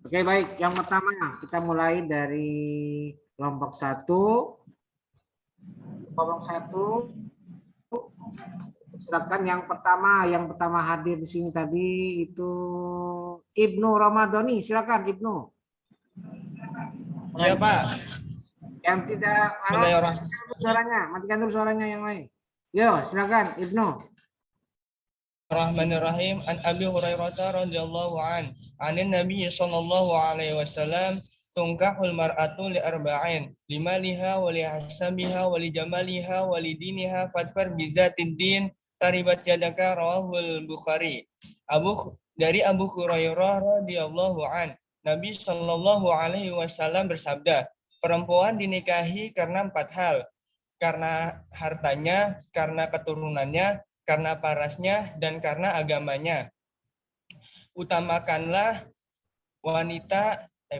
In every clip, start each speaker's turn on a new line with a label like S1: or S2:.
S1: Oke, baik. Yang pertama, kita mulai dari kelompok 1. Kelompok 1, silakan yang pertama hadir di sini tadi itu Ibnu Ramadhani. Silakan Ibnu.
S2: Ya, Pak.
S1: Yang tidak matikan dulu suaranya yang lain. Yo, silakan Ibnu.
S2: Bismillahirrahmanirrahim. An Abi Hurairah radhiyallahu an. Anin Nabi sallallahu alaihi wasallam tunkahul mar'atu li arba'in. Limaliha wa li hasabiha wa li jamaliha wa li diniha fadfar bi dzatid din taribat yadaka rawahul Bukhari. Dari Abu Hurairah radhiyallahu an. Nabi sallallahu alaihi wasallam bersabda, perempuan dinikahi karena 4 hal. Karena hartanya, karena keturunannya, karena parasnya, dan karena agamanya. Utamakanlah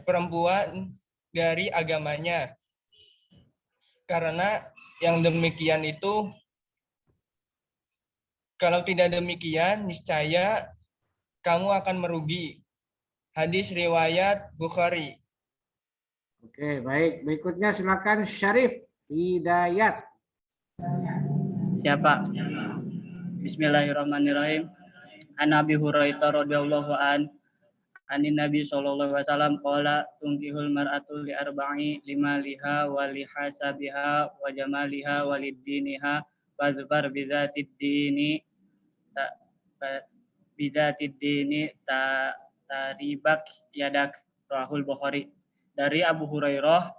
S2: perempuan dari agamanya. Karena yang demikian itu, kalau tidak demikian, niscaya kamu akan merugi. Hadis riwayat Bukhari.
S1: Oke, baik. Berikutnya silakan Syarif Hidayat.
S3: Siapa? Bismillahirrahmanirrahim. An Abi Hurairah radhiyallahu an anin Nabi sallallahu alaihi wasallam qala tunkihul mar'atu li arba'i limaliha wa li hasabiha wa jamaliha wa lidiniha fazfar bidzatid dini taribak yadak rahul Bukhari. Dari Abu Hurairah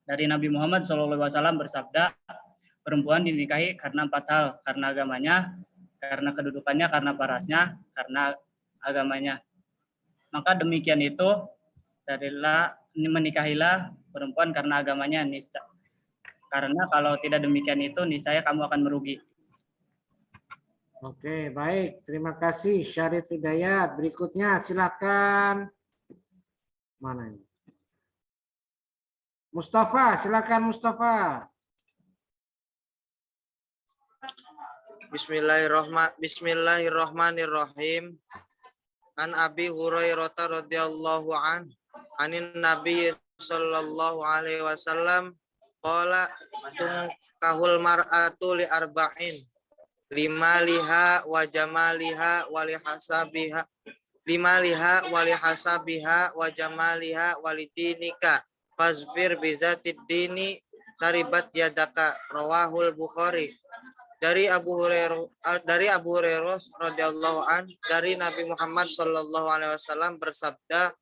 S3: dari Nabi Muhammad sallallahu alaihi wasallam bersabda, perempuan dinikahi karena 4 hal, karena agamanya, karena kedudukannya, karena parasnya, karena agamanya. Maka demikian itu, menikahilah perempuan karena agamanya. Karena kalau tidak demikian itu, niscaya kamu akan merugi.
S1: Oke, baik. Terima kasih Syarif Hidayat. Berikutnya silakan. Mana ini? Mustafa, silakan Mustafa.
S4: Bismillahirrahmanirrahim. An Abi Hurairah radhiyallahu an anin Nabi sallallahu alaihi wasallam qala tunkahul mar'atu li arba'in limaliha wa jamaliha wa li hasabiha limaliha wa li hasabiha wa jamaliha wa li dinika fazfir bi dzatid dini taribat yadaka rawahul Bukhari. Dari Abu Hurairah radhiyallahu an dari Nabi Muhammad sallallahu alaihi wasallam bersabda,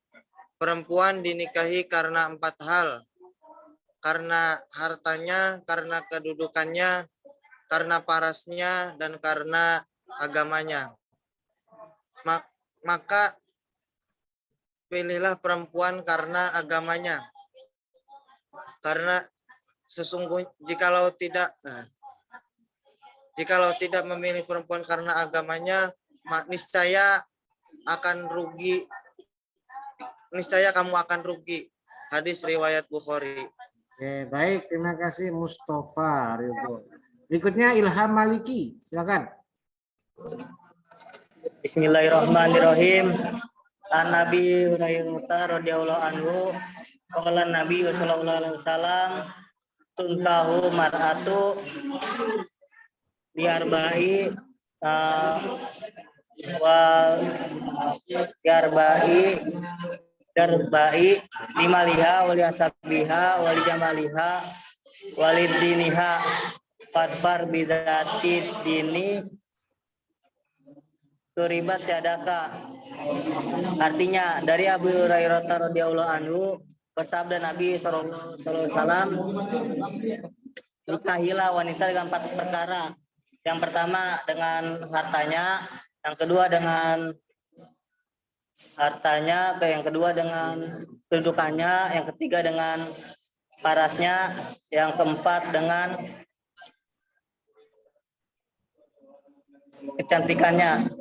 S4: perempuan dinikahi karena 4 hal. Karena hartanya, karena kedudukannya, karena parasnya, dan karena agamanya. Maka pilihlah perempuan karena agamanya. Karena sesungguhnya jikalau tidak memilih perempuan karena agamanya, niscaya kamu akan rugi. Hadis riwayat Bukhari.
S1: Oke, baik. Terima kasih Mustafa Ridho. Berikutnya Ilham Maliki. Silakan.
S3: Bismillahirrahmanirrahim. An Nabi Hurairah radhiyallahu anhu qala Nabi sallallahu alaihi wasallam tunkahu mar'atu diarba'i darbai limaliha wali asabiha wali jamaliha wali diniha fadfar bidzati dini turibat sadaka. Artinya dari Abu Hurairah radhiyallahu anhu bersabda Nabi sallallahu alaihi wasallam, nikahilah wanita dengan 4 perkara. Yang pertama dengan hartanya, yang kedua dengan hartanya, yang kedua dengan kedudukannya, yang ketiga dengan parasnya, yang keempat dengan kecantikannya.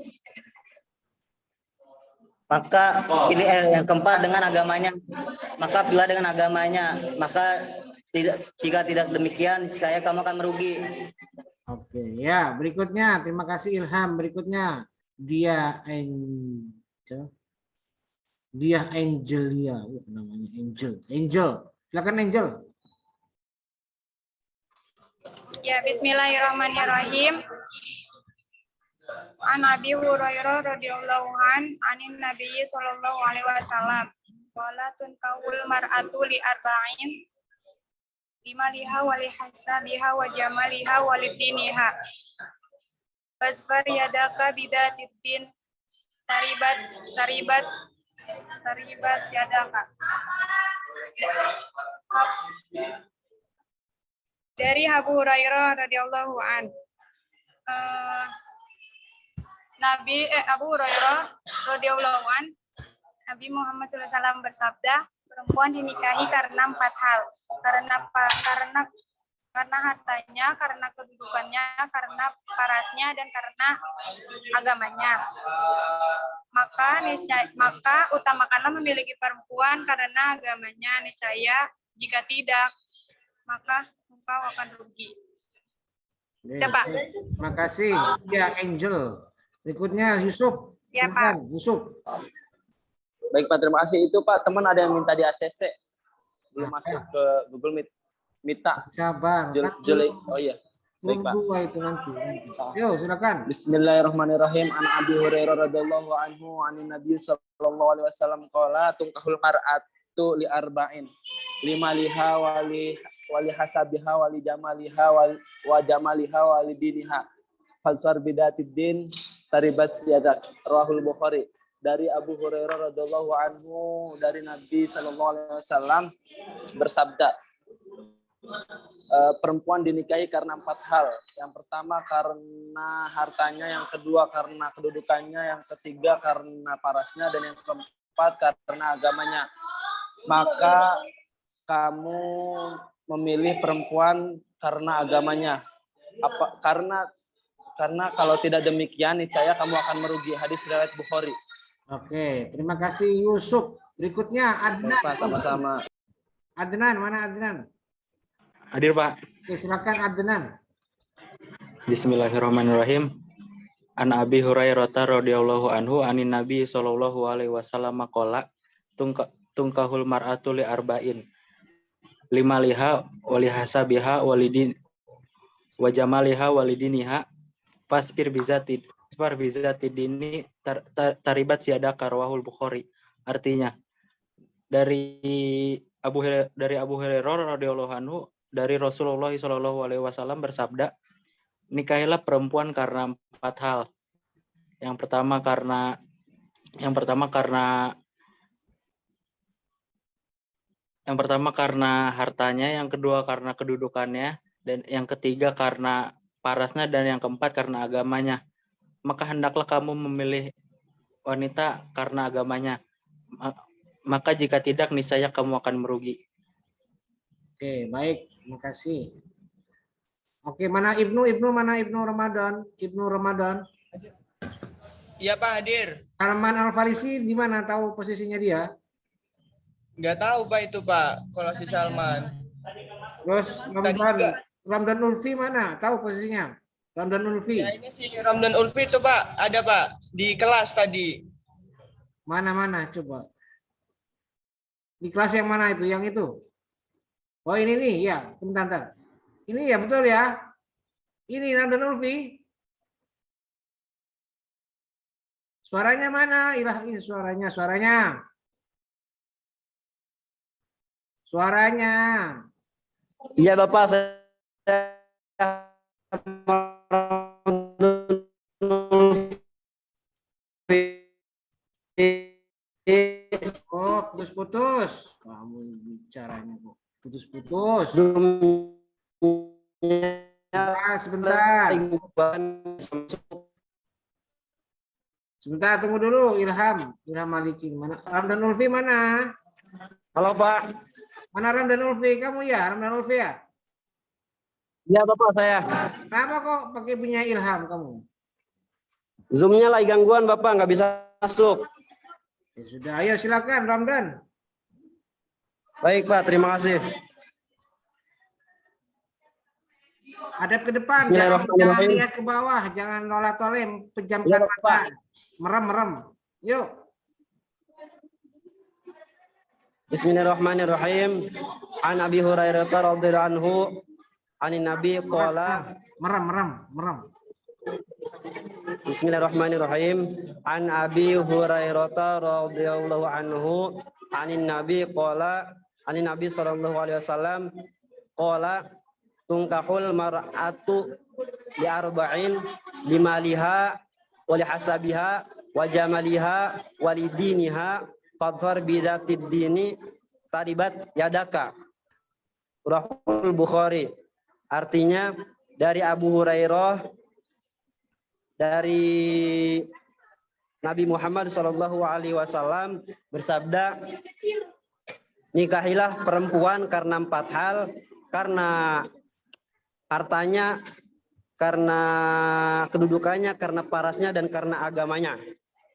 S3: Maka pilih yang keempat dengan agamanya. Maka pilih dengan agamanya. Maka jika tidak demikian, niscaya kamu akan merugi.
S1: Oke, ya. Berikutnya, terima kasih Ilham. Berikutnya, Dia Angelia, namanya Angel. Angel, silakan Angel.
S5: Ya, bismillahirrahmanirrahim. An Abi Hurairah radhiyallahu anin Nabi sallallahu alaihi wasallam. Wala tunkahul mar'atu li arba'in limaliha wa lihasabiha wa jamaliha wa lidiniha. Fasfar yadaka bidatid din taribat yadaka. Dari Abu Hurairah radhiyallahu an. Abu Hurairah radhiyallahu an, Nabi Muhammad SAW bersabda, perempuan dinikahi karena 4 hal. Karena hartanya, karena kedudukannya, karena parasnya, dan karena agamanya. Maka utamakanlah memiliki perempuan karena agamanya. Niscaya jika tidak, maka engkau akan rugi. Ya, Pak.
S1: Terima kasih. Ya, Angel. Berikutnya Yusuf.
S5: Ya,
S1: Silakan, Yusuf.
S6: Baik Pak, terima kasih. Itu Pak, teman ada yang minta di ACC. Belum masuk ke Google Meet. Mita.
S1: Sabar.
S6: Juli. Oh iya. Baik Pak.
S1: Dua itu nanti. Yo, silakan.
S6: Bismillahirrahmanirrahim. An Abi Hurairah radhiyallahu anhu anin Nabi sallallahu alaihi wasallam qala tunkahul mar'atu li arba'in. Limaliha wali hasabiha wali jamaliha wa jamaliha wali diniha. Fasar bidatid din taribat siyadak. Rahul Bukhari. Dari Abu Hurairah radhiyallahu anhu dari Nabi sallallahu alaihi wasallam bersabda, perempuan dinikahi karena 4 hal. Yang pertama karena hartanya, yang kedua karena kedudukannya, yang ketiga karena parasnya, dan yang keempat karena agamanya. Maka kamu memilih perempuan karena agamanya. Karena kalau tidak demikian niscaya kamu akan merugi. Hadis riwayat Bukhari.
S1: Oke, terima kasih Yusuf. Berikutnya Adnan.
S6: Pak, sama-sama.
S1: Adnan, mana Adnan?
S7: Hadir Pak.
S1: Oke, silakan Adnan.
S7: Bismillahirrahmanirrahim. An Abi Hurairah radhiyallahu anhu anin Nabi sallallahu alaihi wasallam qala tungkahul mar'atu li arba'in. Limaliha wali hasabiha walidin wa jamaliha walidiniha fasbir bizati dini taribat siada karwahul Bukhari. Artinya dari Abu Hurairah radhiyallahu anhu dari Rasulullah Shallallahu alaihi wasallam bersabda, nikahilah perempuan karena 4 hal. Yang pertama karena hartanya, yang kedua karena kedudukannya, dan yang ketiga karena parasnya, dan yang keempat karena agamanya. Maka hendaklah kamu memilih wanita karena agamanya. Maka jika tidak, niscaya kamu akan merugi.
S1: Oke, baik. Terima kasih. Oke, mana Ibnu Ramadan? Ibnu Ramadan.
S2: Iya Pak, hadir.
S1: Salman Al-Farisi di mana, tahu posisinya dia?
S2: Nggak tahu Pak itu Pak, kalau si Salman.
S1: Terus
S2: Tadi juga.
S1: Ramdan Ulfi mana? Tahu posisinya? Ramdan Ulfi.
S2: Ya ini si Ramdan Ulfi itu Pak, ada Pak di kelas tadi.
S1: Mana coba. Di kelas yang mana itu? Yang itu. Oh ini nih, ya. Bentar. Ini ya betul ya. Ini Ramdan Ulfi. Suaranya mana? Ini suaranya. Suaranya.
S8: Iya Bapak, saya
S1: kok putus-putus. Kamu bicaranya kok putus-putus. Sebentar. Sebentar, tunggu dulu. Ilham Maliki mana? Ramdan Ulfi mana?
S8: Halo Pak.
S1: Mana Ramdan Ulfi? Kamu ya, Ramdan Ulfi ya?
S8: Iya Bapak, saya.
S1: Kenapa kok pakai punya Ilham kamu?
S8: Zoom-nya lagi gangguan Bapak, nggak bisa masuk.
S1: Ya sudah, ayo silakan Ramdan.
S8: Baik Pak, terima kasih.
S1: Hadap ke depan, jangan
S8: Bismillahirrahmanirrahim.
S1: lihat ke bawah, jangan nolak-nolak, pejamkan
S8: Iya,
S1: mata.
S8: Pak.
S1: Merem. Yuk.
S8: Bismillahirrahmanirrahim. An Abi Hurairah radhiyallahu anhu anin Nabi qala.
S1: Merem.
S8: Bismillahirrahmanirrahim. An Abi Hurairah radhiyallahu anhu anin Nabi qala anin Nabi sallallahu alaihi wasallam qala tungkahul mar'atu li arba'in limaliha wa li hasabiha wa jamaliha wa li diniha fadfar bidatid dini taribat yadaka. Rahul Bukhari. Artinya dari Abu Hurairah dari Nabi Muhammad SAW bersabda, nikahilah perempuan karena 4 hal, karena hartanya, karena kedudukannya, karena parasnya, dan karena agamanya.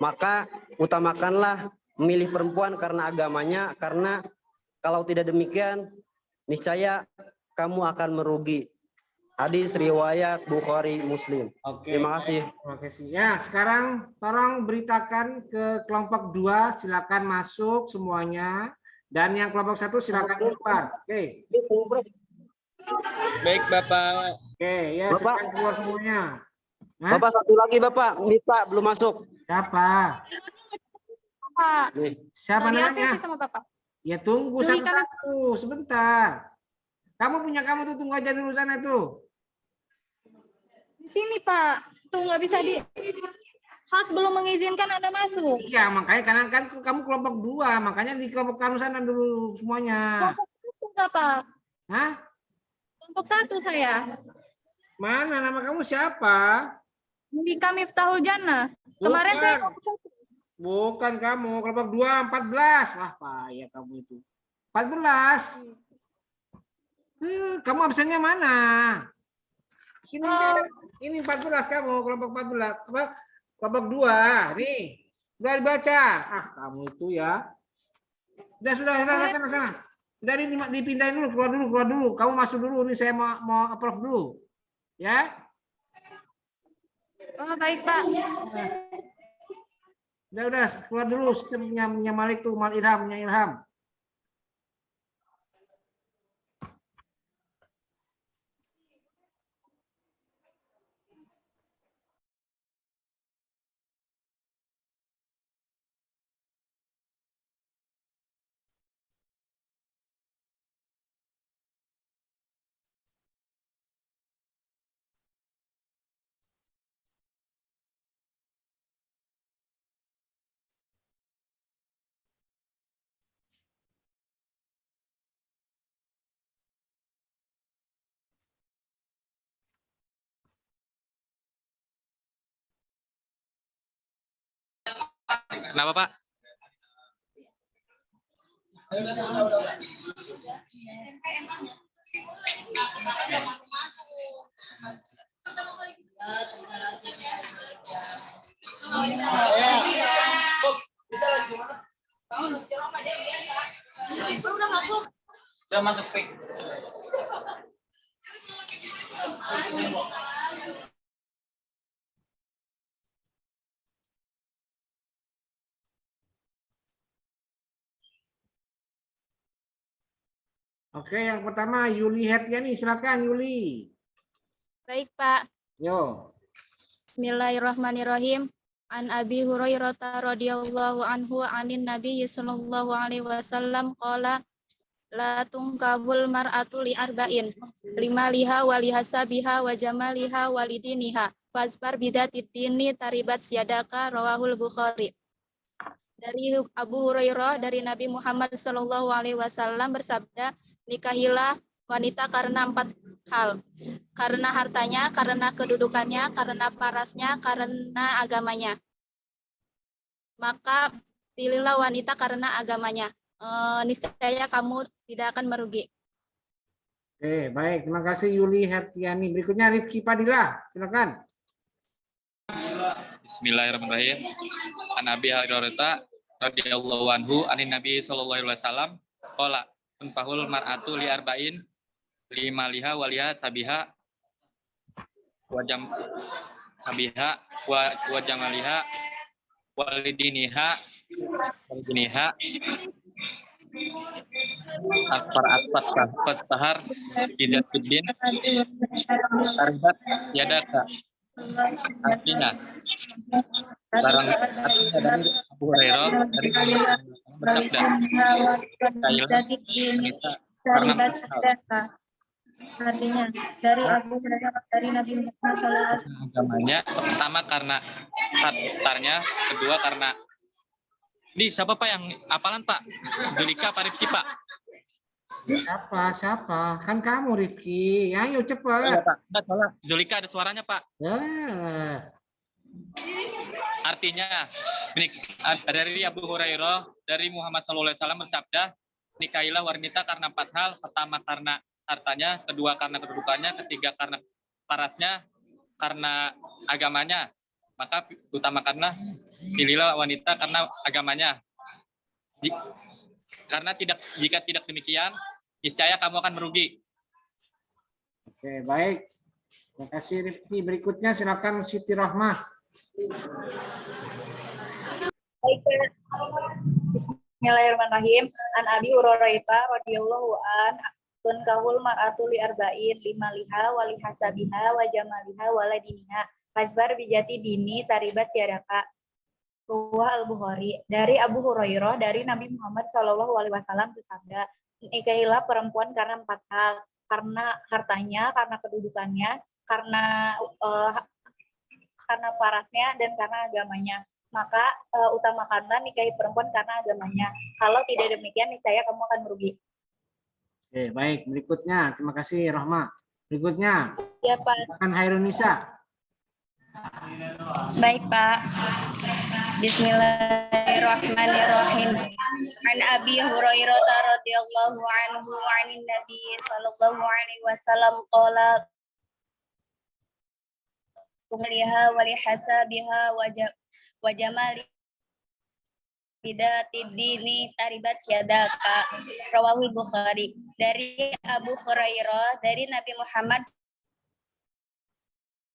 S8: Maka utamakanlah memilih perempuan karena agamanya, karena kalau tidak demikian, niscaya kamu akan merugi. Hadis riwayat Bukhari Muslim.
S1: Oke.
S8: Terima kasih.
S1: Terima kasih. Ya, sekarang tolong beritakan ke kelompok 2, silakan masuk semuanya. Dan yang kelompok 1 silakan keluar. Oke.
S2: Baik, Bapak.
S1: Oke, ya
S8: Bapak.
S1: silakan keluar semuanya. Hah?
S8: Bapak satu lagi Bapak, Mita belum masuk.
S1: Siapa?
S9: Pak.
S8: Nih.
S1: Siapa
S9: Lagi
S1: namanya?
S9: ACC sama Bapak.
S1: Ya tunggu
S9: Yuli
S1: satu-satu, sebentar. Kamu tuh tunggu aja dulu sana tuh.
S9: Di sini, Pak. Tuh nggak bisa di host belum mengizinkan Anda masuk.
S1: Iya, makanya karena kan kamu kelompok 2, makanya di kelompok kamu sana dulu semuanya.
S9: Kelompok satu, Bapak.
S1: Hah?
S9: Kelompok 1 saya.
S1: Mana nama kamu siapa?
S9: Nika Miftahul Jannah. Kemarin saya kelompok 1.
S1: Bukan kamu, kelompok 2, 14. Wah, payah kamu itu. 14. Kamu absennya mana? Sini, ini 14 kamu, kelompok 14. Apa? Kelompok 2. Nih. Sudah dibaca. Ah, kamu itu ya. Sudah sana. Udah dipindahin dulu, keluar dulu. Kamu masuk dulu, ini saya mau approve dulu. Ya.
S9: Oh, baik, Pak.
S1: Udah, keluar dulu sistemnya Malik tuh, Mal Ilham.
S10: Kenapa, Pak? Udah masuk, Pik.
S1: Oke, yang pertama Yuli Hertiani, silakan Yuli.
S9: Baik, Pak.
S1: Yo.
S9: Bismillahirrahmanirrahim. An Abi Hurairah radhiyallahu anhu anin Nabi sallallahu alaihi wasallam qala la tungkahul mar'atu li arba'in limaliha wa li hasabiha wa jamaliha wa li diniha fasbar bidatid dini taribat siadaka rawahul Bukhari. Dari Abu Hurairah dari Nabi Muhammad sallallahu alaihi wasallam bersabda, nikahilah wanita karena 4 hal. Karena hartanya, karena kedudukannya, karena parasnya, karena agamanya. Maka pilihlah wanita karena agamanya. Niscaya kamu tidak akan merugi.
S1: Oke, baik. Terima kasih Yuli Hertiani. Berikutnya Rifki Padilla, silakan.
S10: Bismillahirrahmanirrahim. An Abi Hurairah radhiyallahu anhu anin Nabi sallallahu alaihi wasallam qala tunfahul mar'atu li arba'in limaliha waliha sabiha wa jamaliha walidiniha Fastahar Izatuddin Taribat Yadaka. Artinya barang artinya dari Abu Hurairah dari bersabda kailah wanita karena
S9: Artinya dari Abu Hurairah dari Nabi Muhammad SAW.
S10: agamanya, pertama karena hartanya, kedua karena siapa Pak yang apalan Pak? Zulika Pak Rifki Pak?
S1: Siapa? Kan kamu Rifki. Ayo cepat.
S10: Pak. Zulika ada suaranya Pak.
S1: Ya.
S10: Artinya dari Abu Hurairah dari Muhammad SAW bersabda, nikahilah wanita karena 4 hal. Pertama karena hartanya, kedua karena kedudukannya, ketiga karena parasnya, karena agamanya. Maka utamakanlah, pilihlah wanita karena agamanya. Karena jika tidak demikian, niscaya kamu akan merugi.
S1: Oke, baik. Terima kasih Rifki. Berikutnya silakan Siti Rahmah.
S11: Bismillahirrahmanirrahim. An Abi Hurairah radhiyallahu an tunkahul mar'atu li arba'in limaliha wa li hasabiha wa jamaliha wa la diniha fasbar bijati dini taribat yadaka. Ruwah Al-Bukhari. Dari Abu Hurairah dari Nabi Muhammad SAW bersabda, nikahilah perempuan karena 4 hal, karena hartanya, karena kedudukannya, karena parasnya, dan karena agamanya. Maka utamakanlah nikahi perempuan karena agamanya. Kalau tidak demikian, niscaya kamu akan merugi.
S1: Oke, baik. Berikutnya, terima kasih Rahma. Berikutnya,
S11: ya Pak.
S1: Akan Hairunisa.
S5: Baik Pak. Bismillahirrahmanirrahim. An Abi Hurairah radhiyallahu anhu 'anil Nabi sallallahu alaihi wasallam qala tumliha wa li hasabiha wa jamali bidati dini taribat yadaka. Rawahul Bukhari. Dari Abu Hurairah dari Nabi Muhammad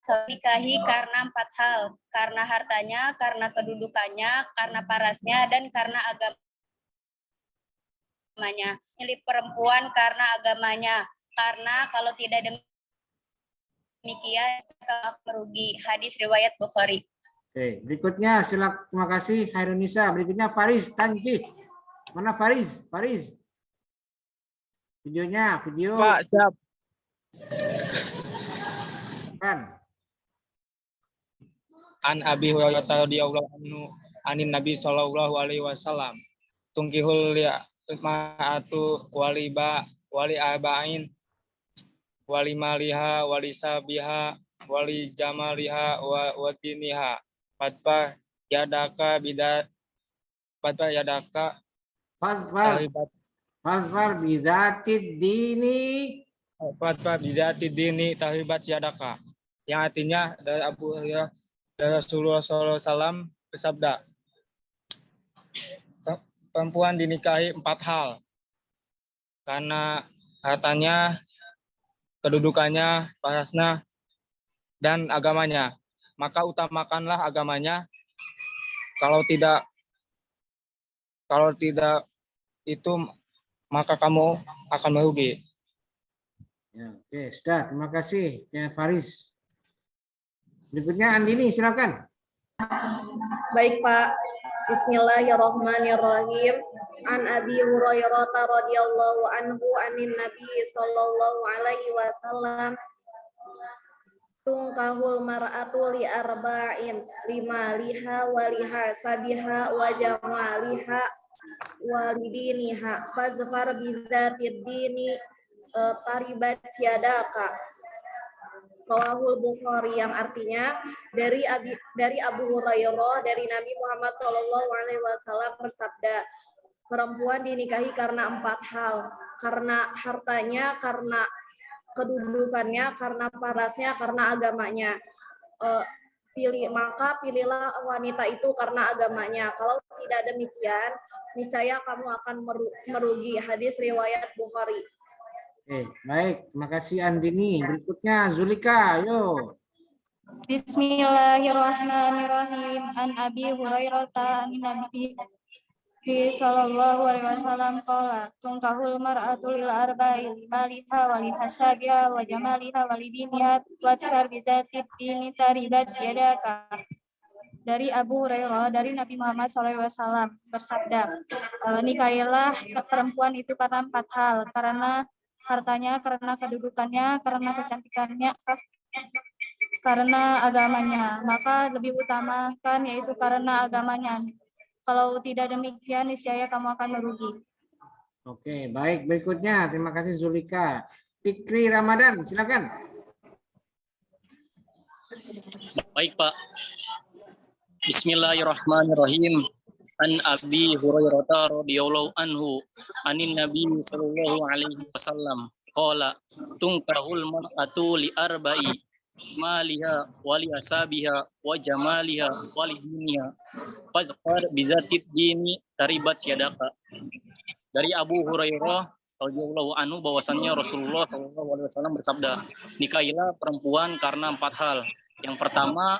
S5: nikahi karena 4 hal, karena hartanya, karena kedudukannya, karena parasnya, dan karena agamanya. Milih perempuan karena agamanya, karena kalau tidak demikian akan merugi. Hadis riwayat Bukhari.
S1: Oke, berikutnya silakan. Terima kasih Hairunisa. Berikutnya Faris Tanji. Mana Faris? Faris. Videonya, video.
S6: Pak, siap.
S1: Kan.
S2: An Abi Hurairah radhiyallahu anhu anin Nabi sallallahu alaihi wasallam tungkihul ma'atu wali arba'in wali maliha wali sabiha wali jamaliha wa diniha fatwa yadaka
S1: Fasfar bidatid dini.
S2: Fatwa bidati dini tahibat yadaka, yang artinya dari Abu Hurairah dari Rasulullah SAW bersabda, perempuan dinikahi 4 hal, karena hartanya, kedudukannya, parasnya, dan agamanya. Maka utamakanlah agamanya. Kalau tidak itu, maka kamu akan merugi.
S1: Ya, oke, sudah. Terima kasih ya Faris. Berikutnya Andini, silakan.
S11: Baik Pak. Bismillahirrahmanirrahim. An Abi Hurairah radhiyallahu anhu anin Nabi sallallahu alaihi wasallam tungkahul mar'atu li arba'in limaliha wa lihasabiha wa jamaliha wa lidiniha fazfar bidzatid dini taribat yadaka. Rawahul Bukhari, yang artinya dari Abu Hurairah dari Nabi Muhammad SAW bersabda, perempuan dinikahi karena 4 hal, karena hartanya, karena kedudukannya, karena parasnya, karena agamanya. Maka pilihlah wanita itu karena agamanya. Kalau tidak demikian, niscaya kamu akan merugi. Hadis riwayat Bukhari.
S1: Oke, baik. Terima kasih Andini. Berikutnya Zulika, ayo.
S9: Bismillahirrahmanirrahim. An Abi Hurairah an Nabi Nabi sallallahu alaihi wasallam qala tunkahul mar'atu lil arba'i maliha wa li hasabiha wa jamaliha wa li diniha wa bizati dini taribat yadaka. Dari Abu Hurairah dari Nabi Muhammad SAW bersabda, nikahilah perempuan itu karena 4 hal, karena hartanya, karena kedudukannya, karena kecantikannya, karena agamanya. Maka lebih utamakan yaitu karena agamanya. Kalau tidak demikian, niscaya kamu akan merugi.
S1: Oke, baik. Berikutnya, terima kasih Zulika. Fikri Ramadan, silakan.
S12: Baik, Pak. Bismillahirrahmanirrahim. An Abi Hurairah radhiyallahu anhu anin Nabi sallallahu alaihi wasallam qala tunkahul mar'atu li arba'i maliha wa li asabiha wa jamaliha wa li diniha fazfar bizatid dini taribat yadaka. Dari Abu Hurairah radhiyallahu anhu bahwasannya Rasulullah sallallahu alaihi wasallam bersabda, nikahilah perempuan karena 4 hal. Yang pertama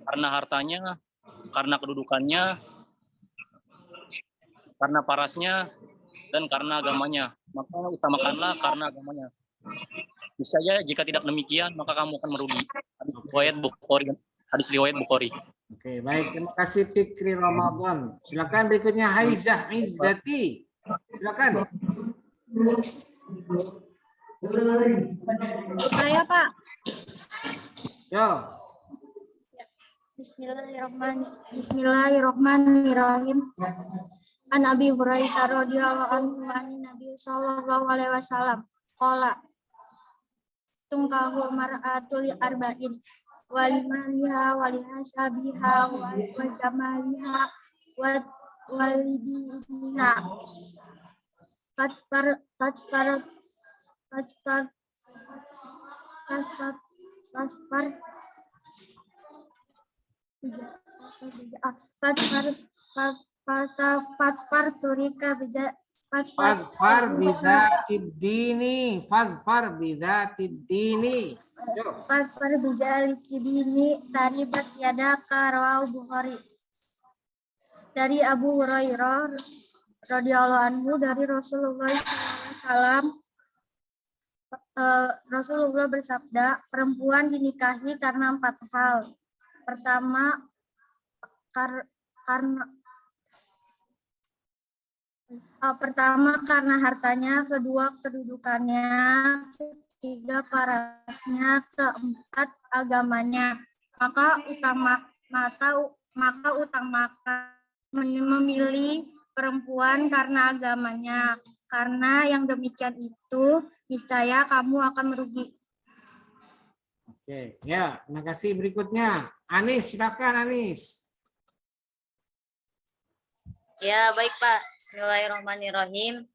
S12: karena hartanya, karena kedudukannya, karena parasnya, dan karena agamanya. Maka utamakanlah karena agamanya. Niscaya jika tidak demikian, maka kamu akan merugi. Hadis riwayat Bukhari.
S1: Oke, baik. Terima kasih Fikri Ramadan. Silakan berikutnya Haizah Izzati. Silakan.
S9: Saya, Pak.
S1: Yo.
S9: Bismillahirrahmanirrahim. An Abi Hurairah radhiyallahu anhu an Nabi sallallahu alaihi wasallam qala tunkahul mar'atu li arba'in wa limaliha wa li hasabiha wa jamaliha wa lidiniha Fadfar turika bija
S1: Fadfar bidzatid dini. Fadfar bidzatid dini.
S9: Fadfar bizaliki dini taribat yadaka rawahu Bukhari. Dari Abu Hurairah radhiyallahu anhu dari Rasulullah SAW, Rasulullah bersabda, perempuan dinikahi karena 4 hal. Pertama, karena hartanya, kedua kedudukannya, ketiga parasnya, keempat agamanya. Maka utamakan memilih perempuan karena agamanya. Karena yang demikian itu niscaya kamu akan merugi.
S1: Oke, ya, terima kasih. Berikutnya Anis, silakan Anis.
S13: Ya, baik Pak. Bismillahirrahmanirrahim.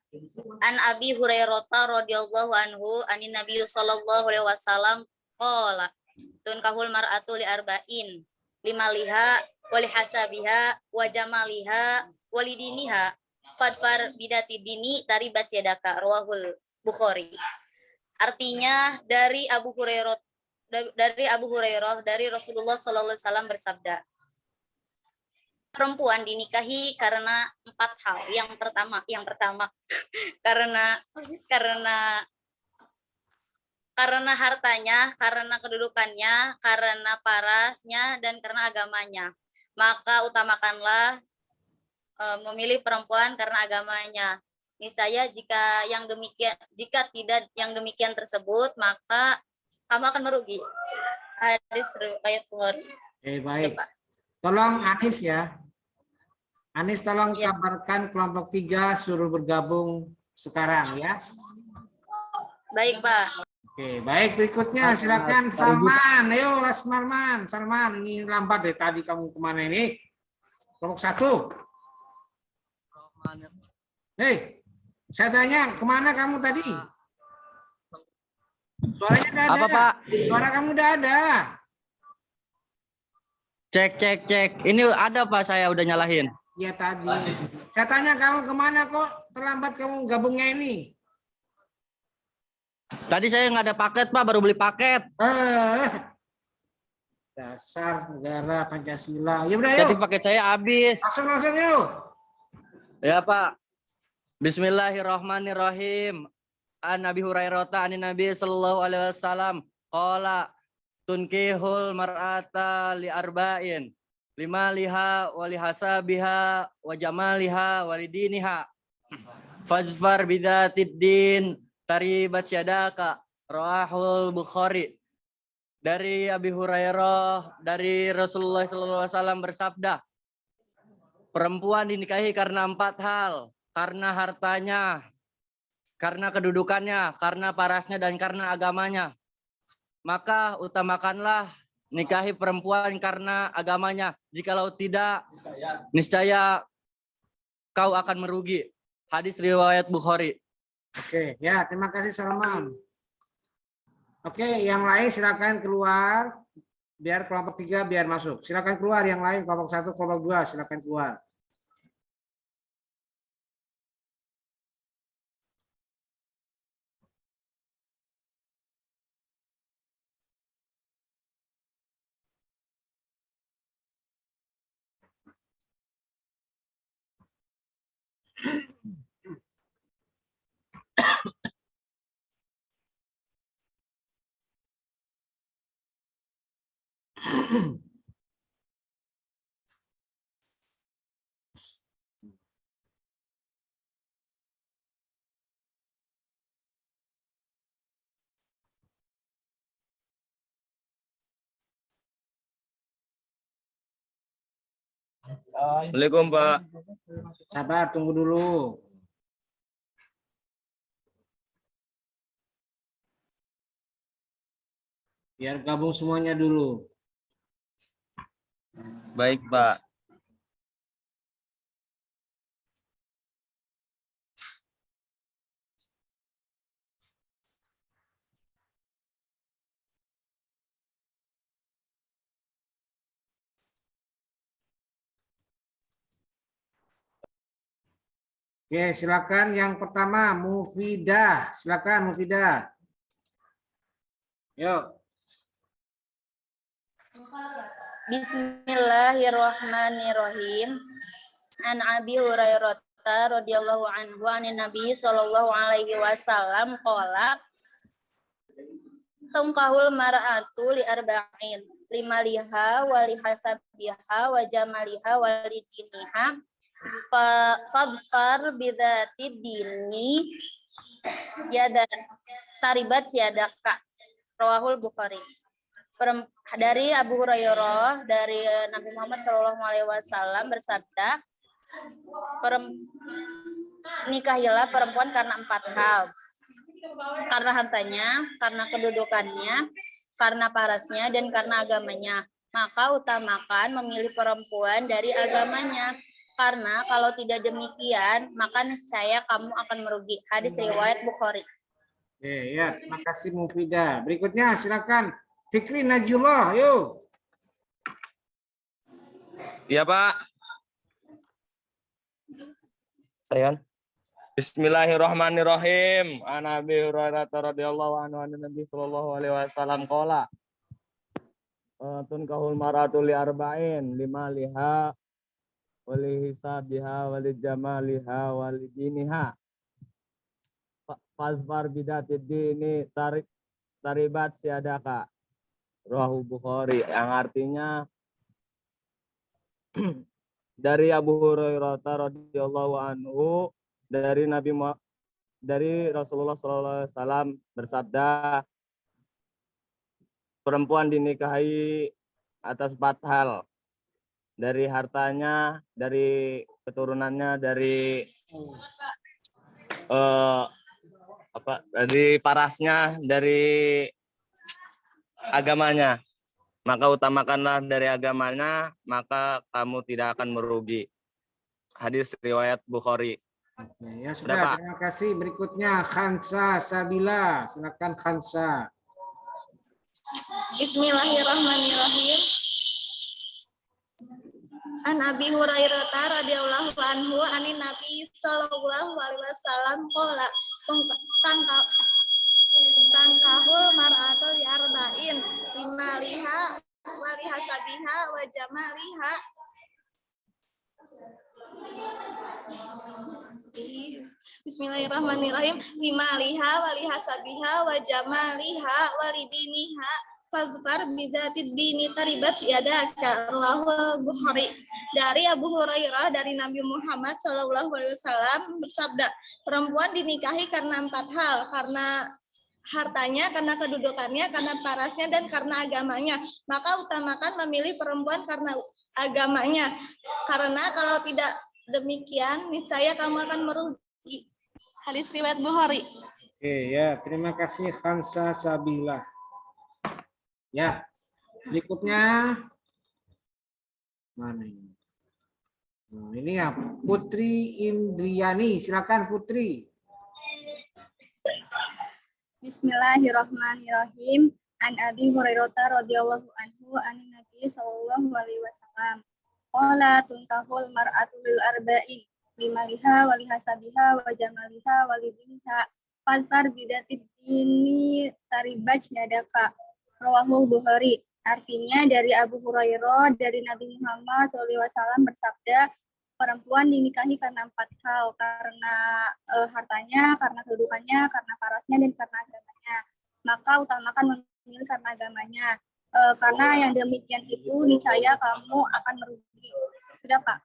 S13: An Abi Hurairah radhiyallahu anhu anin Nabi sallallahu alaihi wasallam qala tunkahul mar'atu li arba'in limaliha wa li hasabiha wa jamaliha wa li diniha fadfar bidati dini taribas yadaka rawahul Bukhari. Artinya dari Abu Hurairah dari Rasulullah sallallahu alaihi wasallam bersabda, perempuan dinikahi karena 4 hal. Yang pertama karena hartanya, karena kedudukannya, karena parasnya, dan karena agamanya. Maka utamakanlah memilih perempuan karena agamanya. Niscaya jika tidak yang demikian tersebut, maka kamu akan merugi. Hadis riwayat Bukhari.
S1: Oke, baik. Tolong Anis ya. Anis tolong kabarkan kelompok 3 suruh bergabung sekarang ya.
S13: Baik, Pak.
S1: Oke, baik. Berikutnya silakan Salman. Ayo Lasmarman. Salman, ini lambat deh tadi kamu kemana ini? Kelompok 1. Hei, saya tanya kemana kamu tadi? Suaranya udah ada.
S6: Apa, Pak?
S1: Suara kamu udah ada.
S6: Cek. Ini ada, Pak, saya udah nyalahin.
S1: Ya tadi. Saya tanya kamu kemana kok terlambat kamu gabungnya ini?
S6: Tadi saya nggak ada paket, Pak, baru beli paket.
S1: Dasar negara Pancasila. Ya udah yuk.
S6: Jadi paket saya habis.
S1: Langsung yuk.
S14: Ya Pak. Bismillahirrahmanirrahim. An Nabi Hurairah anin Nabi sallallahu alaihi wasallam qala tunkihul mar'ata li arba'in lima liha wali hasabiha wa jamaliha walidiniha fazfar bidzatid din taribat syadaka rawahul Bukhari. Dari Abi Hurairah dari Rasulullah sallallahu alaihi wasallam bersabda, perempuan dinikahi karena 4 hal, karena hartanya, karena kedudukannya, karena parasnya, dan karena agamanya. Maka utamakanlah nikahi perempuan karena agamanya. Jikalau tidak, niscaya kau akan merugi. Hadis riwayat Bukhari.
S1: Oke, ya terima kasih Salman. Oke, yang lain silakan keluar. Biar kelompok 3 biar masuk. Silakan keluar yang lain, kelompok 1, kelompok 2 silakan keluar.
S14: Assalamualaikum Pak.
S1: Sabar, tunggu dulu. Biar gabung semuanya dulu.
S14: Baik Pak.
S1: Oke, silakan yang pertama Mufidah. Silakan Mufidah. Yuk.
S13: Bismillahirrahmanirrahim. An Abi Hurairah radhiyallahu anhu anin Nabi sallallahu alaihi wasallam qala tungkahul mar'atu li arba'in limaliha wa li hasabiha wa jamaliha wa li diniha fadfar bidzati dini yada taribat yadaka. Rawahul Bukhari. Dari Abu Hurairah dari Nabi Muhammad SAW bersabda, nikahilah perempuan karena 4 hal, karena hartanya, karena kedudukannya, karena parasnya, dan karena agamanya. Maka utamakan memilih perempuan dari agamanya, karena kalau tidak demikian maka niscaya kamu akan merugi. Hadis riwayat Bukhari.
S1: Oke, ya, terima kasih Mufidah. Berikutnya silakan Fikri Najullah, yuk.
S14: Iya Pak. Sayang. Bismillahirrahmanirrahim. An Abi Hurairah radhiyallahu anhu an Nabi sallallahu alaihi wasallam qala tunkahul mar'atu li arba'in lima liha wali hisabiha wali jamaliha wali diniha fazfar bidatid dini taribat syadaka. Rawahu Bukhari, yang artinya dari Abu Hurairah radhiyallahu anhu dari Rasulullah SAW bersabda, perempuan dinikahi atas 4 hal, dari hartanya, dari keturunannya, dari dari parasnya, dari agamanya. Maka utamakanlah dari agamanya, maka kamu tidak akan merugi. Hadis riwayat Bukhari.
S1: Oke, ya sudah, terima kasih. Berikutnya Khansa Sabila. Silakan Khansa.
S15: Bismillahirrahmanirrahim. An Abi Hurairah radhiyallahu anhu anin Nabi sallallahu alaihi wasallam qala tangkahul mar'atu li arba'in limaliha wa li hasabiha wa jamaliha Bismillahirrahmanirrahim. Limaliha walihasabiha wa jamaliha walidiniha fazfar bizatid dini taribat yadaka. Rawahul Bukhari. Dari Abu Hurairah dari Nabi Muhammad SAW bersabda, perempuan dinikahi karena 4 hal, karena hartanya, karena kedudukannya, karena parasnya, dan karena agamanya. Maka utamakan memilih perempuan karena agamanya. Karena kalau tidak demikian, niscaya kamu akan merugi. Hadis riwayat Bukhari.
S1: Oke ya, terima kasih Khansa Sabila. Ya, berikutnya mana ini? Nah, ini ya Putri Indriani, silakan Putri.
S5: Bismillahirrahmanirrahim. An Abi Hurairah radhiyallahu anhu anin Nabi sallallahu alaihi wasallam. Qala tunkahul mar'atu lil arba'in limaliha walihasabiha wa jamaliha walidiniha faltar bidatid dini taribaj yadaka. Rawahul Bukhari. Artinya dari Abu Hurairah dari Nabi Muhammad SAW bersabda, perempuan dinikahi karena 4 hal, karena hartanya, karena kedudukannya, karena parasnya, dan karena agamanya. Maka utamakan memilih karena agamanya. Karena yang demikian itu niscaya kamu akan merugi. Sudah, Pak?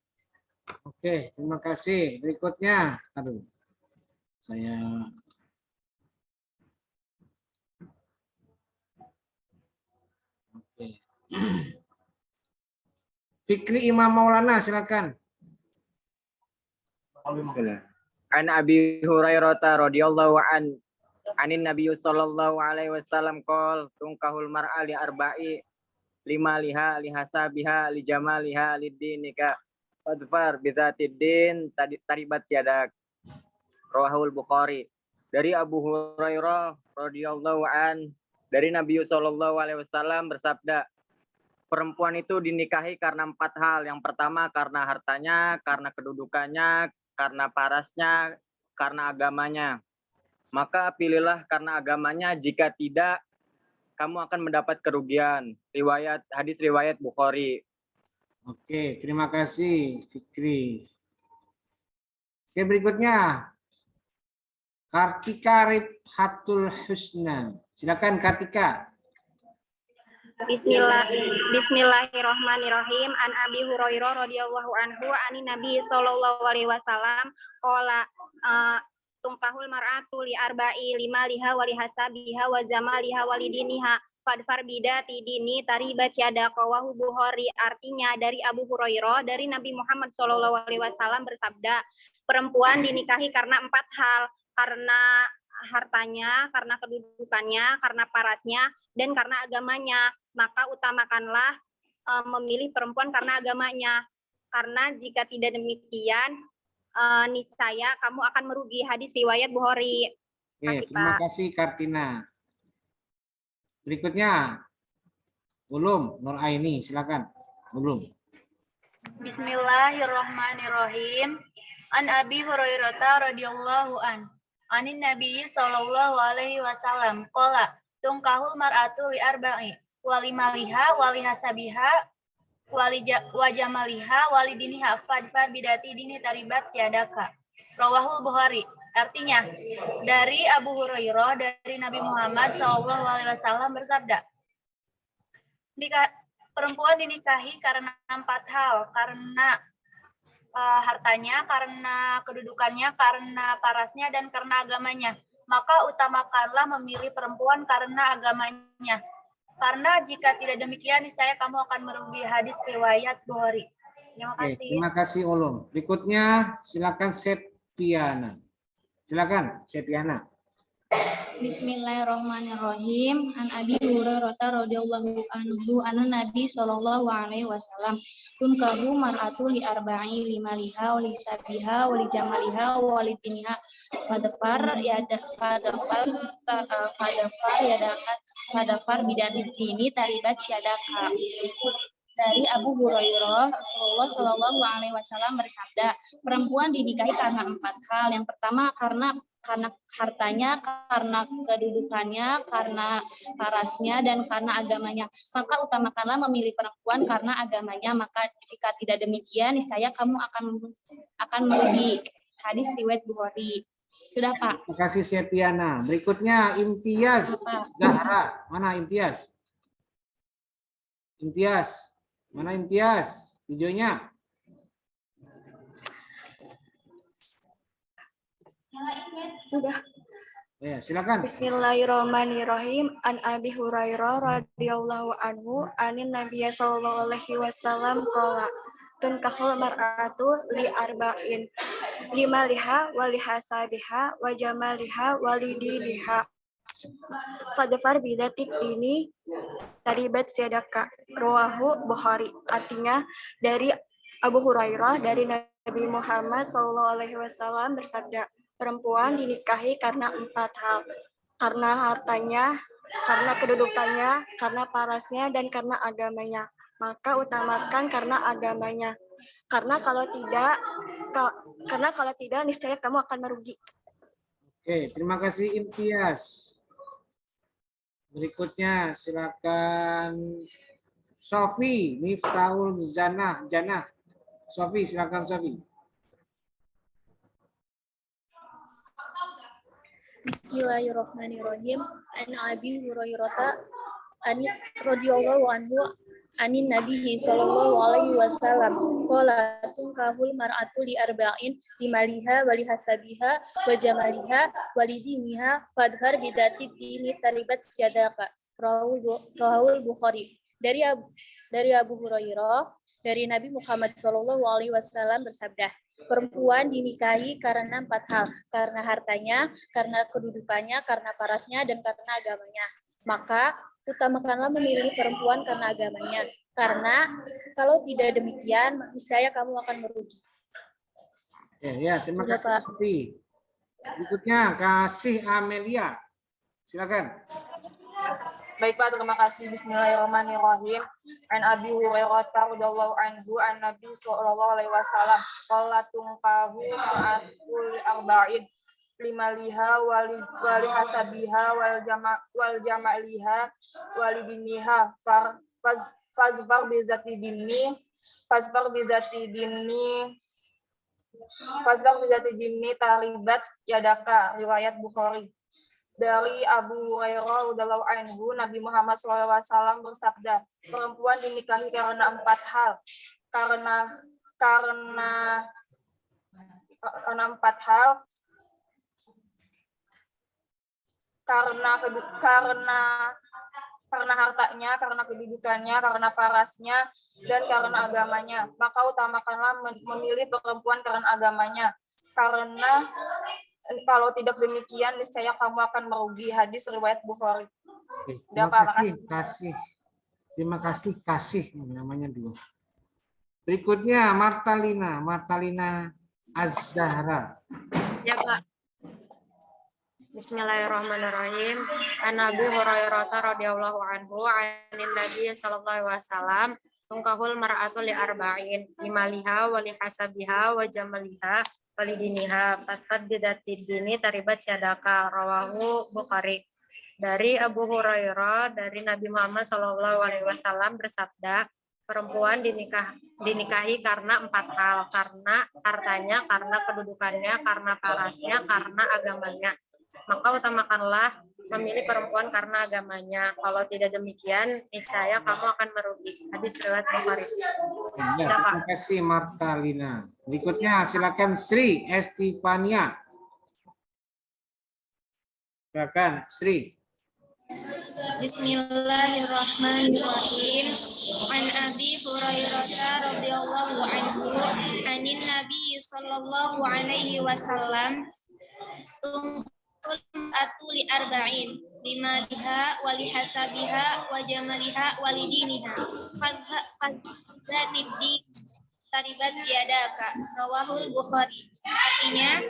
S1: Oke, terima kasih. Berikutnya, aduh, saya oke. Fikri Imam Maulana, silakan.
S16: An Abi Hurairah radhiyallahu anin Nabi sallallahu alaihi wasallam qol tunkahul mar'a li arba'i limaliha lihasabiha lijamaliha lidinika fadfar bizatid din taribat yadak. Rawahul Bukhari. Dari Abu Hurairah radhiyallahu dari Nabi sallallahu alaihi wasallam bersabda, perempuan itu dinikahi karena 4 hal. Yang pertama karena hartanya, karena kedudukannya, karena parasnya, karena agamanya. Maka pilihlah karena agamanya, jika tidak kamu akan mendapat kerugian. Hadis riwayat Bukhari.
S1: Oke, terima kasih Fikri. Oke, berikutnya Kartika Rifhatul Husna. Silakan Kartika.
S17: Bismillahirrahmanirrahim. An Abi Hurairah radhiyallahu anhu anin Nabi sallallahu alaihi wasallam qala tunkahul mar'atu li arba'i limaliha wa lihasabiha wa jamaliha walidiniha fadfar bidati dini taribat yada. Rawahu Bukhari. Artinya dari Abu Hurairah dari Nabi Muhammad sallallahu alaihi wasallam bersabda, perempuan dinikahi karena 4 hal, karena hartanya, karena kedudukannya, karena parasnya, dan karena agamanya. Maka utamakanlah memilih perempuan karena agamanya. Karena jika tidak demikian, niscaya kamu akan merugi. Hadis riwayat Bukhari.
S1: Oke, terima kasih Kartina. Berikutnya Ulum Nur Aini, silakan Ulum.
S18: Bismillahirrahmanirrahim. An Abi Hurairah radhiyallahu anin Nabi sallallahu alaihi wasallam qala tunkahul mar'atu li arba'i walimaliha walihasabiha wajamaliha walidiniha fadfar bidati dini taribat siadaka. Rawahul Bukhari. Artinya dari Abu Hurairah dari Nabi Muhammad sallallahu alaihi wasallam bersabda, perempuan dinikahi karena 4 hal, karena hartanya, karena kedudukannya, karena parasnya, dan karena agamanya. Maka utamakanlah memilih perempuan karena agamanya. Karena jika tidak demikian, niscaya kamu akan merugi. Hadis riwayat Bukhari. Terima kasih.
S1: Terima kasih Ulum. Berikutnya silakan Septiana. Silakan Septiana.
S19: Bismillahirrahmanirrahim. An Abi Hurairah radhiyallahu anhu anna Nabi sallallahu alaihi wasallam tunkahu mar'atu li arba'i limaliha wa lisabiha wa lijamaliha wa lidiniha fadfar bidati dini taribat syadaka. Dari Abu Hurairah, Rasulullah Shallallahu Alaihi Wasallam bersabda, perempuan dinikahi karena 4 hal. Yang pertama karena hartanya, karena kedudukannya, karena parasnya, dan karena agamanya. Maka utamakanlah memilih perempuan karena agamanya. Maka jika tidak demikian, niscaya kamu akan merugi. Hadis riwayat Bukhari. Sudah, Pak.
S1: Terima kasih Septiana. Berikutnya Imtiaz Zahra. Mana Imtiaz? Imtiaz. Mana Imtiaz? Videonya.
S5: Udah.
S1: Ya, silakan.
S5: Bismillahirrahmanirrahim. An Abi Hurairah radhiyallahu anhu anin Nabiy sallallahu alaihi wasallam qala tunkahul mar'atu li arba'in lima liha wa lihasabiha wa jamaliha wa lidiniha fadfar bidatik dini taribat siadaka rawahu Bukhari. Artinya dari Abu Hurairah dari Nabi Muhammad sallallahu alaihi wasallam bersabda, perempuan dinikahi karena 4 hal, karena hartanya, karena kedudukannya, karena parasnya, dan karena agamanya. Maka utamakan karena agamanya. Karena kalau tidak, niscaya kamu akan merugi.
S1: Oke, terima kasih Imtiaz. Berikutnya silakan Sofi Miftahul Janah. Sofi, silakan Sofi.
S19: Bismillahirrahmanirrahim. An Abi Hurairah radhiyallahu anhu anin Nabi sallallahu alaihi wasallam qala tunkahul mar'atu li arba'in limaliha wa lihasabiha wa jamaliha wa lidiniha fadhar bidati dini taribat syadaka. Rahul Bukhari. Dari Abu Hurairah dari Nabi Muhammad sallallahu alaihi wasallam bersabda, perempuan dinikahi karena 4 hal, karena hartanya, karena kedudukannya, karena parasnya, dan karena agamanya. Maka utamakanlah memilih perempuan karena agamanya, karena kalau tidak demikian, niscaya kamu akan merugi.
S1: Ya, terima kasih Sofi. Berikutnya Kasih Amelia, silakan.
S20: Baik Pak, terima kasih. Bismillahirrahmanirrahim. An Abi Hurairah radhiyallahu anhu an Nabi sallallahu alaihi wasallam qala tunkahu ma'atul arba'in limaliha wali hasabiha wal jamaliha walidiniha fazfar bizati dini taribat yadaka. Riwayat Bukhari. Dari Abu Hurairah radhiyallahu anhu, Nabi Muhammad SAW bersabda, perempuan dinikahi karena 4 hal, karena 4 hal, karena hartanya, karena kedudukannya, karena parasnya, dan karena agamanya. Maka utamakanlah memilih perempuan karena agamanya, karena kalau tidak demikian, niscaya kamu akan merugi. Hadis riwayat Bukhari.
S1: Terima kasih namanya dulu. Berikutnya Martalina Az-Zahra.
S21: Ya Pak. Bismillahirrahmanirrahim. An Abi Hurairah radhiyallahu anhu anin Nabi sallallahu alaihi wasallam tungkahul mar'atu li arba'in limaliha wa li hasabiha wa jamaliha walidiniha fatfad bidati dini taribat syadaka. Rawahu Bukhari. Dari Abu Hurairah dari Nabi Muhammad SAW bersabda, perempuan dinikahi karena 4 hal, karena hartanya, karena kedudukannya, karena parasnya, karena agamanya. Maka utamakanlah memilih perempuan karena agamanya. Kalau tidak demikian, niscaya kamu akan merugi. Hadis riwayat Bukhari.
S1: Ya, terima kasih Martalina. Berikutnya silakan Sri Estifania. Silakan Sri.
S22: Bismillahirrahmanirrahim. An Abi Hurairah radhiyallahu anhu anin Nabi sallallahu alaihi wasallam atuli arba'in limaliha wali hasabiha wa jamaliha walidiniha fadzatibdi taribat yadaka. Rawahul Bukhari. Artinya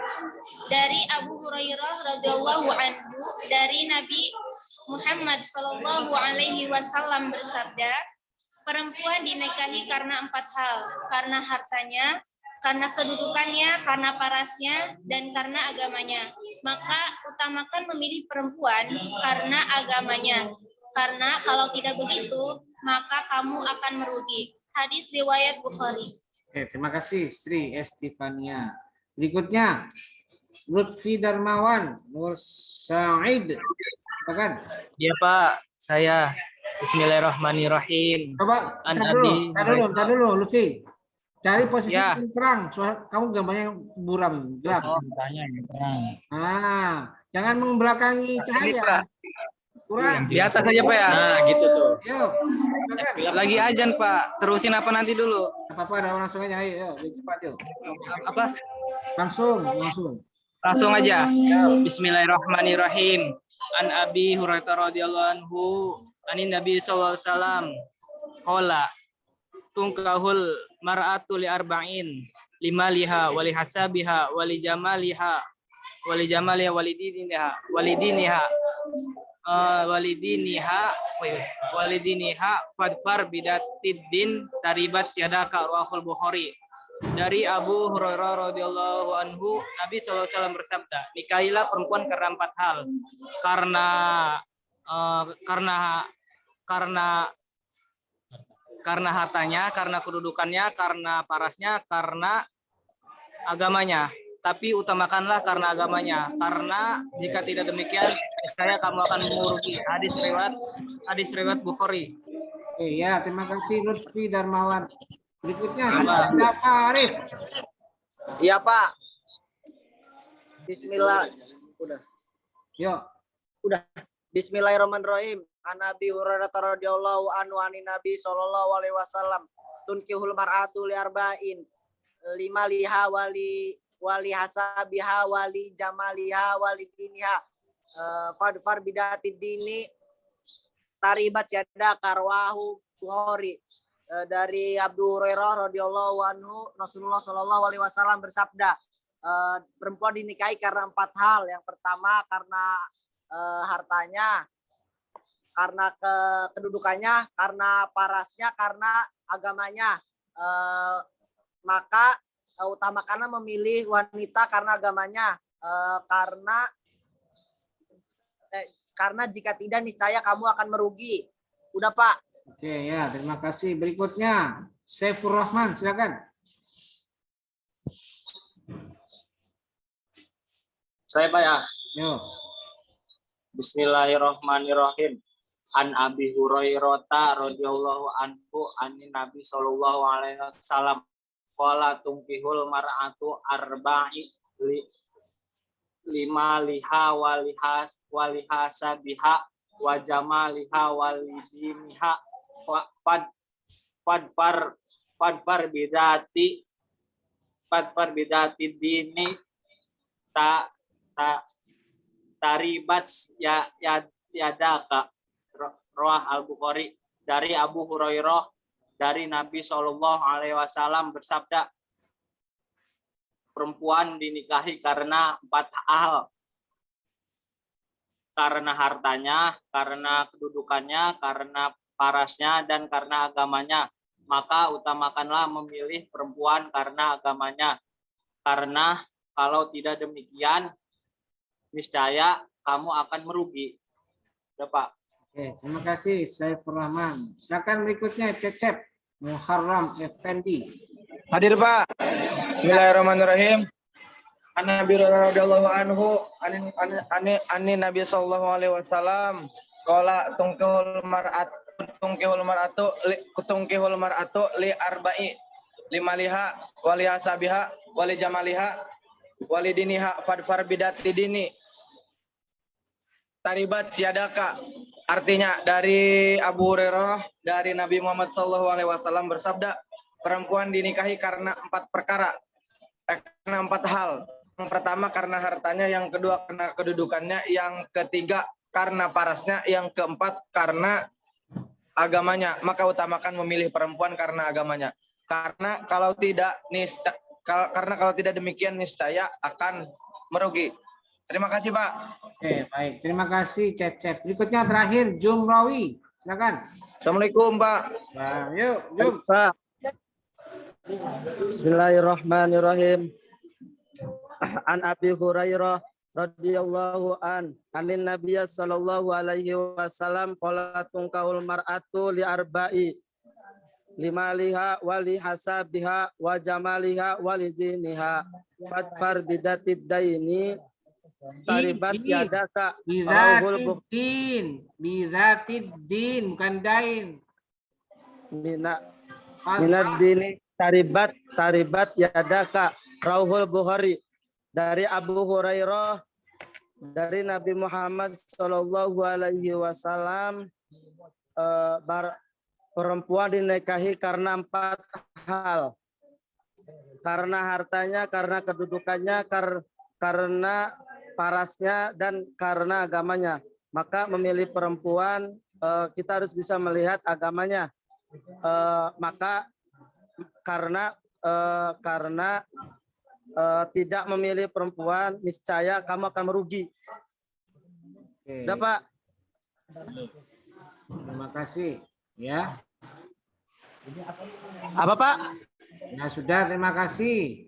S22: dari Abu Hurairah radhiyallahu anhu dari Nabi Muhammad sallallahu alaihi wasallam bersabda, perempuan dinikahi karena 4 hal, karena hartanya, karena kedudukannya, karena parasnya, dan karena agamanya. Maka utamakan memilih perempuan karena agamanya. Karena kalau tidak begitu, maka kamu akan merugi. Hadis riwayat Bukhari.
S1: Terima kasih Sri Estifania. Berikutnya Lutfi Darmawan Nur Said. Silakan.
S3: Iya Pak, saya. Bismillahirrahmanirrahim.
S1: Coba
S3: An
S1: tar dulu Lutfi. Cari posisi
S3: Ya.
S1: yang terang. Kamu gambarnya buram, gelap. Jangan membelakangi cahaya. Kurang.
S3: Di atas aja Pak ya. Nah, gitu tuh.
S1: Yuk.
S3: Lagi ajan Pak. Terusin apa nanti dulu?
S1: Apa-apa, langsung aja. Ayo, cepat yuk.
S3: Apa?
S1: Langsung.
S3: Langsung aja. Bismillahirrahmanirrahim. An Abi Hurairah radhiyallahu anhu anin Nabi sallallahu alaihi wasallam qala tungkahul mar'atu li arba'in limaliha wali hasabiha wali jamaliha walidiniha fadfar bidatid taribat siadaka rawahul Bukhari. Dari Abu Hurairah radhiyallahu anhu, Nabi SAW bersabda, nikahilah perempuan karena 4 hal. Karena hartanya, karena kedudukannya, karena parasnya, karena agamanya. Tapi utamakanlah karena agamanya. Karena jika tidak demikian, niscaya kamu akan merugi. Hadis riwayat Bukhari.
S1: Iya, terima kasih Lutfi Darmawan. Berikutnya siapa Arif?
S4: Iya Pak. Bismillah. Udah.
S1: Yuk.
S4: Udah. Bismillahirrahmanirrahim. An Abi Hurairah radhiyallahu anhu anin Nabi sallallahu alaihi wasallam tunkihul mar'atu li arba'in lima liha wali hasabiha wali jamaliha wali diniha fadfar bidati dini taribat yada karwahu Bukhari. Dari Abu Hurairah radhiyallahu anhu, Rasulullah Shallallahu alaihi wasallam bersabda, perempuan dinikahi karena 4 hal. Yang pertama karena hartanya, karena kedudukannya, karena parasnya, karena agamanya. Maka utamakanlah memilih wanita karena agamanya, karena jika tidak niscaya kamu akan merugi. Udah Pak.
S1: Oke ya, terima kasih. Berikutnya Saifur Rahman, silakan.
S23: Saya Pak ya.
S1: Yo.
S23: Bismillahirrahmanirrahim. An Abi Hurairah radhiyallahu anhu anin Nabi sallallahu alaihi wasallam qala tunkihul mar'atu arba'i lima liha walihasabiha wa jamaliha walidiniha fadfar bidati dini taribat yadaka rawah Al-Bukhari. Dari Abu Hurairah dari Nabi Shallallahu alaihi wasallam bersabda, perempuan dinikahi karena 4 hal. Karena hartanya, karena kedudukannya, karena parasnya, dan karena agamanya. Maka utamakanlah memilih perempuan karena agamanya. Karena kalau tidak demikian, niscaya kamu akan merugi. Ya, Pak.
S1: Oke, terima kasih Saifur Rahman. Silakan berikutnya Cecep Muharram Effendi.
S24: Hadir Pak. Bismillahirrahmanirrahim. An Nabi radhiyallahu anhu anin Nabi sallallahu alaihi wasallam qala tunkihul mar'atu li arba'i limaliha wali hasabiha wali jamaliha wali diniha fadfar bidati dini taribat siadaka. Artinya dari Abu Hurairah dari Nabi Muhammad sallallahu alaihi wasallam bersabda, perempuan dinikahi karena 4 perkara, karena 4 hal. Yang pertama karena hartanya, yang kedua karena kedudukannya, yang ketiga karena parasnya, yang keempat karena agamanya. Maka utamakan memilih perempuan karena agamanya. Karena kalau tidak demikian niscaya akan merugi. Terima kasih Pak.
S1: Oke, baik. Terima kasih Cecep. Berikutnya terakhir Jumrawi. Silakan.
S24: Assalamualaikum Pak.
S1: Nah, yuk, Jum.
S24: Pak.
S8: Bismillahirrahmanirrahim. An Abi Hurairah radhiyallahu anin Nabiy sallallahu alaihi wasallam qala tunkahul mar'atu li arba'i limaliha wali hasabiha wa jamaliha walidiniha fatfar bidatid daini taribat yadaka rauhul
S1: Bidatid din, bukan dain.
S8: Minad dini taribat yadaka rauhul Bukhari. Dari Abu Hurairah dari Nabi Muhammad Shallallahu Alaihi Wasallam, perempuan dinikahi karena 4 hal: karena hartanya, karena kedudukannya, karena parasnya, dan karena agamanya. Maka memilih perempuan, kita harus bisa melihat agamanya. Maka karena tidak memilih perempuan, niscaya kamu akan merugi. Udah, Pak.
S1: Terima kasih. Ya.
S8: Apa, Pak?
S1: Ya sudah, terima kasih.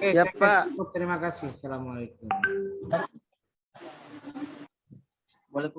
S8: Ya, Pak.
S1: Terima kasih. Assalamualaikum.